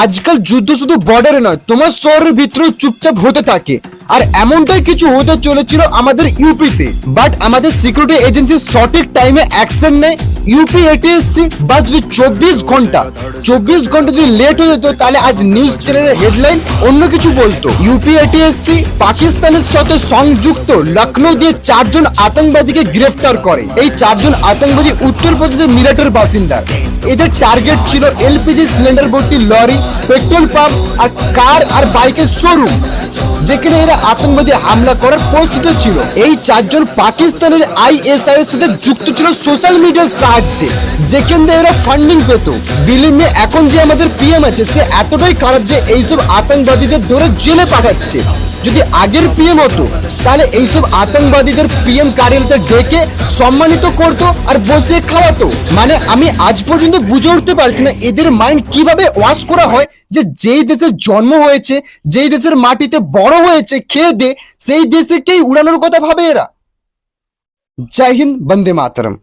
আজকাল যুদ্ধ শুধু বর্ডারে নয়, তোমার শহরের ভিতরেও চুপচাপ হতে থাকে। আর এমনটাই কিছু হতে চলেছিল আমাদের ইউপিতে, বাট আমাদের সিকিউরিটি এজেন্সি সঠিক টাইমে অ্যাকশন নেয়। ইউপি এটিএসসি বা যদি 24 ঘন্টা যদি লেট হয়ে যেত, তাহলে আজ নিউজ চ্যানেলের হেডলাইন অন্য কিছু বলতো। ইউপি এটিএসসি পাকিস্তানের সাথে সংযুক্ত লখনৌ দিয়ে 4 জন আতঙ্কবাদীকে গ্রেফতার করে। এই 4 জন আতঙ্কবাদী উত্তরপ্রদেশের মিরাটের বাসিন্দা। এদের টার্গেট ছিল এলপিজি সিলিন্ডার ভর্তি লরি, পেট্রোল পাম্প আর কার আর বাইকের শোরুম, যেখানে এরা আতঙ্কবাদী হামলা করার প্রস্তুত ছিল। এই 4 জন পাকিস্তানের আইএসআই এর সাথে যুক্ত ছিল সোশ্যাল মিডিয়ার সাহায্যে, যেখান থেকে এরা ফান্ডিং পেত। বিলিভ এখন যে আমাদের পিএম আছে, সে এতটাই খারাপ যে এইসব আতঙ্কবাদীদের ধরে জেলে পাঠাচ্ছে। যদি আগের পিএম হতো, তাহলে এইসব আতঙ্কবাদীদের পিএম কার্যালয়তে ডেকে সম্মানিত করতো আর বসে খাওয়াতো। মানে আমি আজ পর্যন্ত বুঝে উঠতে পারছি না এদের মাইন্ড কিভাবে ওয়াশ করা হয়, যে যেই দেশে জন্ম হয়েছে, যেই দেশের মাটিতে বড় হয়েছে খেয়ে দে, সেই দেশকেই উড়ানোর কথা ভাবে এরা। জয় হিন্দ, বন্দে মাতরম।